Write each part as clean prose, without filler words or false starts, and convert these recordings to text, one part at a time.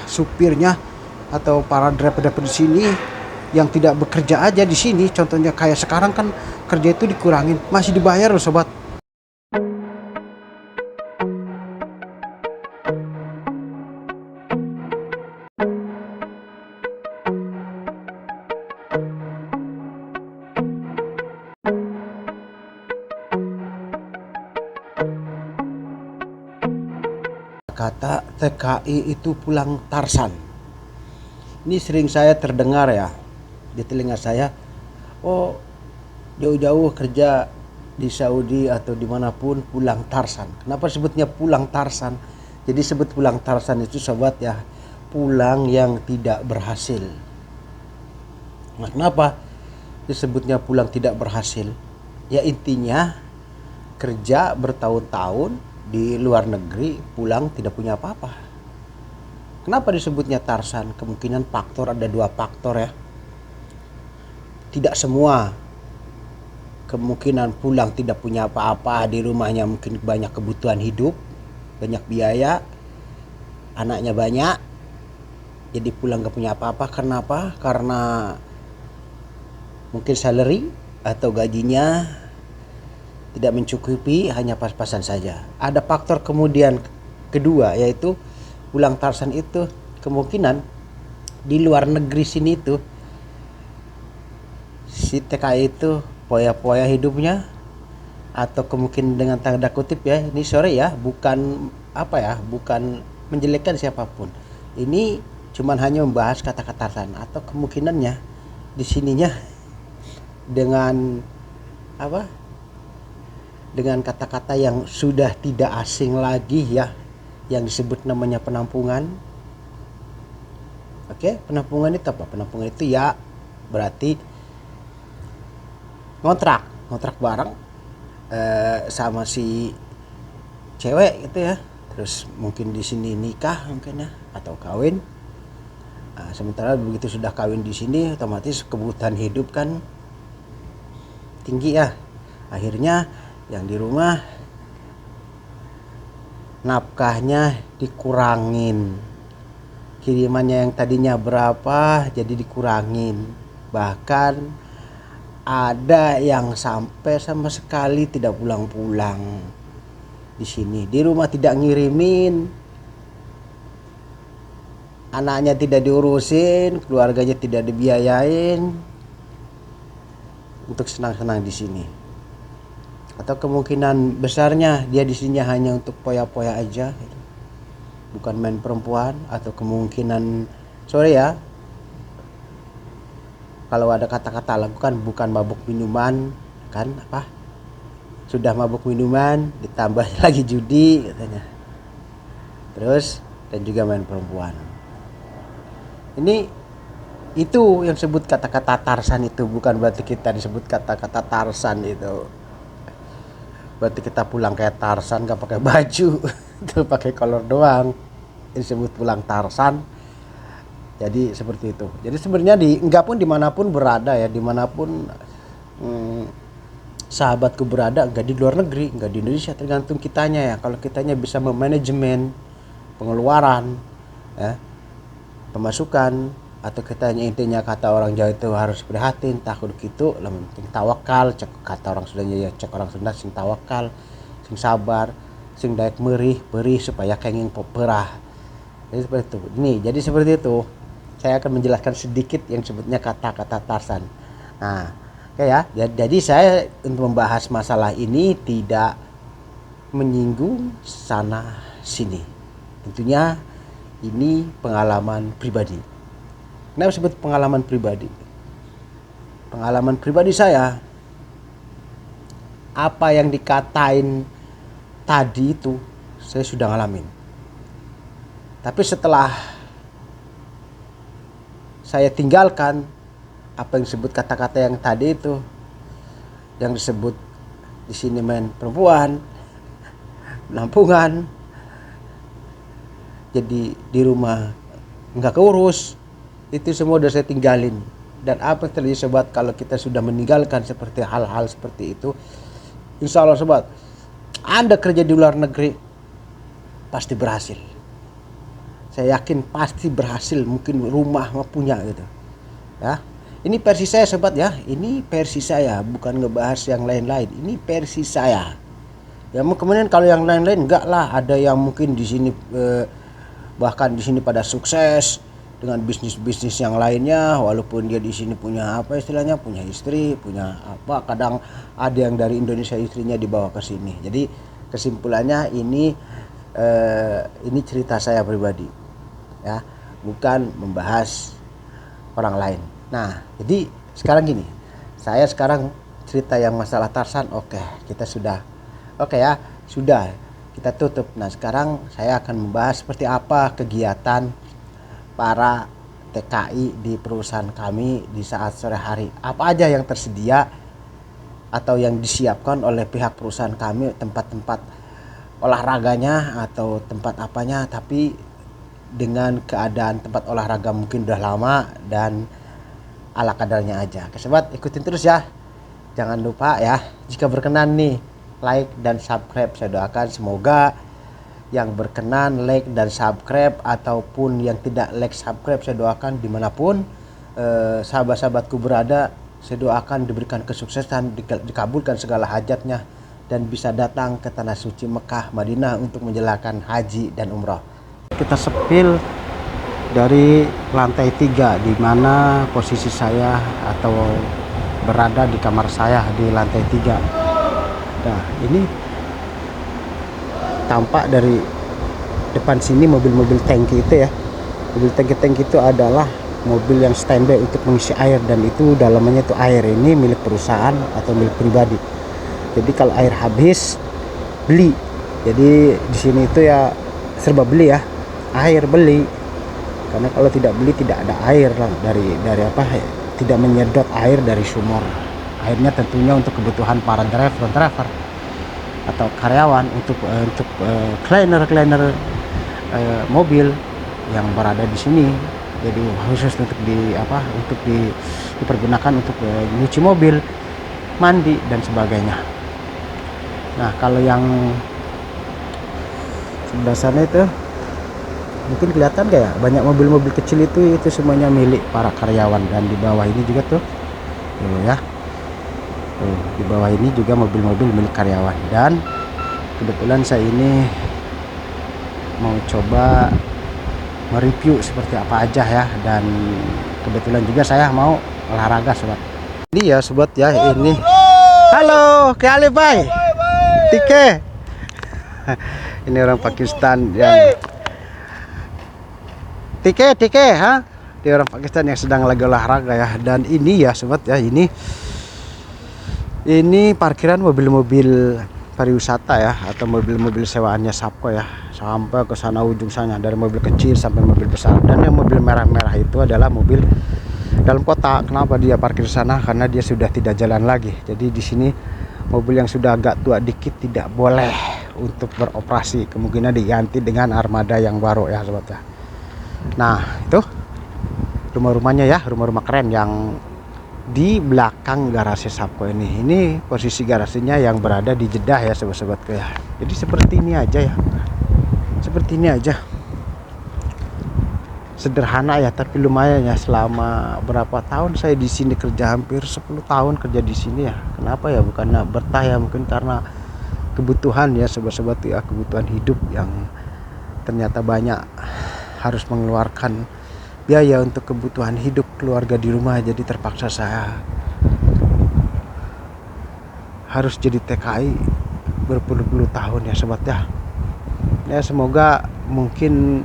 Supirnya atau para driver-driver di sini yang tidak bekerja aja di sini, contohnya kayak sekarang kan kerja itu dikurangin, masih dibayar loh sobat. Kata TKI itu pulang Tarsan. Ini sering saya terdengar ya di telinga saya. Oh, jauh-jauh kerja di Saudi atau dimanapun pulang Tarsan. Kenapa sebutnya pulang Tarsan? Jadi sebut pulang Tarsan itu sobat ya, pulang yang tidak berhasil. Nah, kenapa disebutnya pulang tidak berhasil? Ya intinya kerja bertahun-tahun di luar negeri, pulang tidak punya apa-apa. Kenapa disebutnya Tarsan? Kemungkinan faktor, ada dua faktor ya. Tidak semua, kemungkinan pulang tidak punya apa-apa, di rumahnya mungkin banyak kebutuhan hidup, banyak biaya, anaknya banyak, jadi pulang gak punya apa-apa. Kenapa? Karena mungkin salary atau gajinya tidak mencukupi, hanya pas-pasan saja. Ada faktor kemudian kedua, yaitu pulang Tarsan itu kemungkinan di luar negeri sini itu si TKI itu poya-poya hidupnya, atau kemungkinan dengan tanda kutip ya, ini sorry ya, bukan apa ya, bukan menjelekkan siapapun. Ini cuman hanya membahas kata-kata Tarsan, atau kemungkinannya di sininya dengan apa? Dengan kata-kata yang sudah tidak asing lagi ya, yang disebut namanya penampungan. Oke, penampungan itu apa? Penampungan itu ya berarti ngontrak bareng sama si cewek gitu ya. Terus mungkin di sini nikah mungkin ya, atau kawin. Nah, sementara begitu sudah kawin di sini, otomatis kebutuhan hidup kan tinggi ya. Akhirnya yang di rumah nafkahnya dikurangin, kirimannya yang tadinya berapa jadi dikurangin, bahkan ada yang sampai sama sekali tidak pulang-pulang. Di sini di rumah tidak ngirimin, anaknya tidak diurusin, keluarganya tidak dibiayain untuk senang-senang di sini. Atau kemungkinan besarnya dia di sini hanya untuk poya-poya aja gitu. Bukan main perempuan. Atau kemungkinan sorry ya, kalau ada kata-kata lakukan bukan mabuk minuman kan, apa sudah mabuk minuman ditambah lagi judi katanya, terus dan juga main perempuan. Ini itu yang sebut kata-kata Tarsan itu, bukan berarti kita disebut kata-kata Tarsan itu berarti kita pulang kayak Tarsan, gak pakai baju, itu pakai kolor doang, disebut pulang Tarsan. Jadi seperti itu. Jadi sebenarnya enggak pun dimanapun berada ya, dimanapun sahabatku berada, enggak di luar negeri, enggak di Indonesia, tergantung kitanya ya. Kalau kitanya bisa memanajemen pengeluaran, ya, pemasukan, atau kitanya intinya kata orang Jawa itu harus prihatin, takut gitu, lah penting tawakal, cek kata orang Sunda ya, cek orang Sunda sing tawakal, sing sabar, sing daek perih supaya kenging perah. Jadi seperti itu. Ini jadi seperti itu. Saya akan menjelaskan sedikit yang sebutnya kata-kata Tarsan. Nah, oke ya. Jadi saya untuk membahas masalah ini tidak menyinggung sana sini. Tentunya ini pengalaman pribadi. Kenapa sebut pengalaman pribadi? Pengalaman pribadi saya, apa yang dikatain tadi itu saya sudah ngalamin. Tapi setelah saya tinggalkan apa yang disebut kata-kata yang tadi itu, yang disebut di sini main perempuan, penampungan, jadi di rumah nggak keurus, itu semua udah saya tinggalin. Dan apa yang terjadi sobat, kalau kita sudah meninggalkan seperti hal-hal seperti itu, Insya Allah sobat, Anda kerja di luar negeri pasti berhasil. Saya yakin pasti berhasil, mungkin rumah mah punya gitu. Ya. Ini versi saya sobat ya, ini versi saya, bukan ngebahas yang lain-lain. Ini versi saya. Ya kemudian kalau yang lain-lain enggak lah, ada yang mungkin di sini bahkan di sini pada sukses dengan bisnis-bisnis yang lainnya, walaupun dia di sini punya apa istilahnya, punya istri, punya apa, kadang ada yang dari Indonesia istrinya dibawa ke sini. Jadi kesimpulannya ini cerita saya pribadi ya, bukan membahas orang lain. Nah, jadi sekarang gini, saya sekarang cerita yang masalah Tarsan, kita sudah ya, sudah kita tutup. Nah, sekarang saya akan membahas seperti apa kegiatan para TKI di perusahaan kami di saat sore hari. Apa aja yang tersedia atau yang disiapkan oleh pihak perusahaan kami, tempat-tempat olahraganya atau tempat apanya, tapi dengan keadaan tempat olahraga mungkin udah lama dan ala kadarnya aja. Oke sobat, ikutin terus ya. Jangan lupa ya, jika berkenan nih, like dan subscribe. Saya doakan semoga yang berkenan like dan subscribe, ataupun yang tidak like subscribe, saya doakan dimanapun sahabat-sahabatku berada, saya doakan diberikan kesuksesan, dikabulkan segala hajatnya, dan bisa datang ke tanah suci Mekah Madinah untuk menjalankan haji dan umroh. Kita sepil dari lantai 3, di mana posisi saya atau berada di kamar saya di lantai 3. Nah, ini tampak dari depan sini mobil-mobil tangki itu ya. Mobil tangki-tangki itu adalah mobil yang standby untuk mengisi air, dan itu dalamannya itu air ini milik perusahaan atau milik pribadi. Jadi kalau air habis beli. Jadi di sini itu ya serba beli ya. Air beli. Karena kalau tidak beli tidak ada air lah, dari apa, tidak menyedot air dari sumur. Airnya tentunya untuk kebutuhan para driver atau karyawan, untuk cleaner mobil yang berada di sini. Jadi khusus untuk dipergunakan untuk nyuci mobil, mandi dan sebagainya. Nah, kalau yang sebelah sana itu mungkin kelihatan gak ya, banyak mobil-mobil kecil itu semuanya milik para karyawan. Dan di bawah ini juga tuh ya, di bawah ini juga mobil-mobil milik karyawan. Dan kebetulan saya ini mau coba mereview seperti apa aja ya, dan kebetulan juga saya mau olahraga sobat. Ini ya sobat ya, ini halo ke Ali Bay Tike. Ini orang Pakistan yang Tike ha, dia orang Pakistan yang sedang lagi olahraga ya. Dan ini ya sobat ya, ini parkiran mobil-mobil pariwisata ya, atau mobil-mobil sewaannya Sapko ya, sampai ke sana ujung sana, dari mobil kecil sampai mobil besar. Dan yang mobil merah-merah itu adalah mobil dalam kota. Kenapa dia parkir sana? Karena dia sudah tidak jalan lagi. Jadi di sini mobil yang sudah agak tua dikit tidak boleh untuk beroperasi, kemungkinan diganti dengan armada yang baru ya sobat ya. Nah, itu rumah-rumahnya ya, rumah-rumah keren yang di belakang garasi Sapko ini. Ini posisi garasinya yang berada di Jeddah ya sobat-sobatku ya. Jadi seperti ini aja ya. Seperti ini aja. Sederhana ya, tapi lumayan ya. Selama berapa tahun saya di sini kerja, hampir 10 tahun kerja di sini ya. Kenapa ya? Bukannya bertah ya, mungkin karena kebutuhan ya sobat-sobat ya, kebutuhan hidup yang ternyata banyak harus mengeluarkan biaya untuk kebutuhan hidup keluarga di rumah. Jadi terpaksa saya harus jadi TKI berpuluh-puluh tahun ya sobat ya. Ya semoga mungkin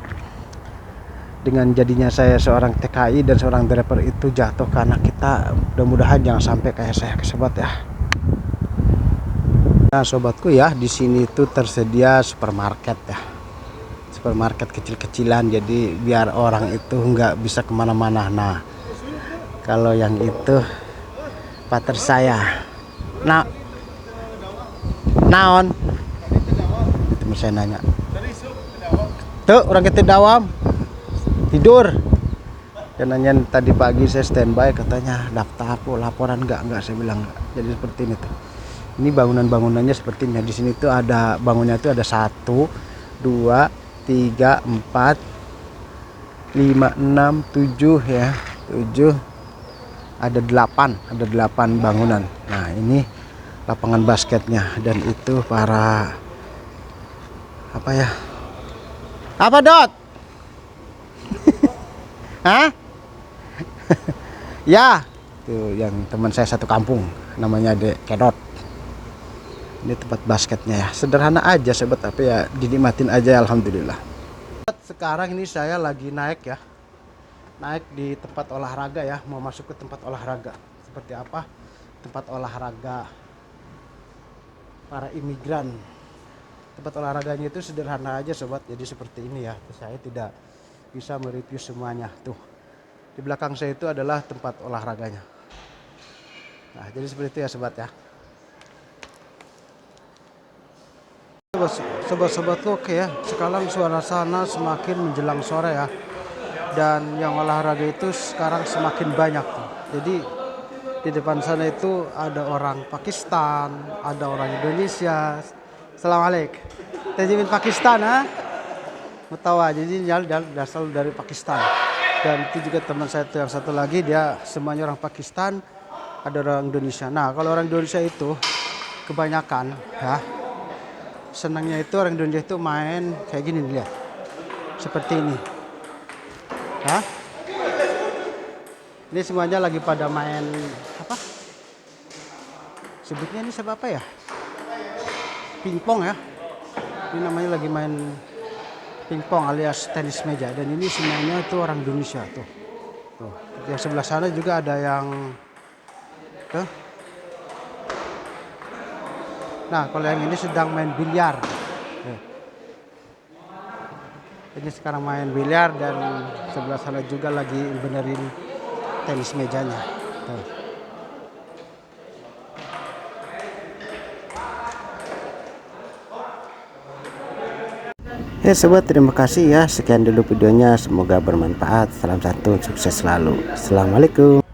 dengan jadinya saya seorang TKI dan seorang driver itu jatuh ke anak kita, mudah-mudahan jangan sampai kayak saya sobat ya. Nah sobatku ya, di sini itu tersedia supermarket ya, supermarket kecil-kecilan, jadi biar orang itu nggak bisa kemana-mana. Nah kalau yang itu pater saya naon itu saya nanya tuh, orang kita dawam tidur. Dan nanya tadi pagi saya standby, katanya daftar laporan enggak, saya bilang enggak. Jadi seperti ini tuh, Ini bangunan-bangunannya seperti ini. Di sini tuh ada bangunnya tuh ada 1, 2, 3, 4, 5, 6, 7 ya. 7, ada 8 bangunan. Nah, ini lapangan basketnya, dan itu para apa ya? Apa, Dot? Hah? Ya, tuh yang teman saya satu kampung, namanya Dek Kedot. Ini tempat basketnya ya, sederhana aja sobat, tapi ya dinikmatin aja, alhamdulillah. Sekarang ini saya lagi naik ya, naik di tempat olahraga ya, mau masuk ke tempat olahraga. Seperti apa tempat olahraga para imigran? Tempat olahraganya itu sederhana aja sobat, jadi seperti ini ya. Saya tidak bisa mereview semuanya. Tuh di belakang saya itu adalah tempat olahraganya. Nah, jadi seperti itu ya sobat ya. Sobat-sobatku, oke ya. Sekarang suasana semakin menjelang sore ya. Dan yang olahraga itu sekarang semakin banyak tuh. Jadi di depan sana itu ada orang Pakistan, ada orang Indonesia. Assalamualaikum. Tajimin Pakistan ha? Mutawa. Jadi dasar dari Pakistan. Dan itu juga teman saya tuh yang satu lagi, dia semuanya orang Pakistan, ada orang Indonesia. Nah, kalau orang Indonesia itu kebanyakan ya, senangnya itu orang Indonesia itu main kayak gini, lihat seperti ini. Hah? Ini semuanya lagi pada main apa? Sebutnya ini siapa apa ya? Pingpong ya. Ini namanya lagi main pingpong alias tenis meja, dan ini semuanya itu orang Indonesia tuh. Tuh, yang sebelah sana juga ada yang tuh. Nah, kalau yang ini sedang main biliar. Ini sekarang main biliar, dan sebelah sana juga lagi benerin tenis mejanya. Tuh. Sobat, terima kasih ya. Sekian dulu videonya, semoga bermanfaat. Salam satu, sukses selalu. Assalamualaikum.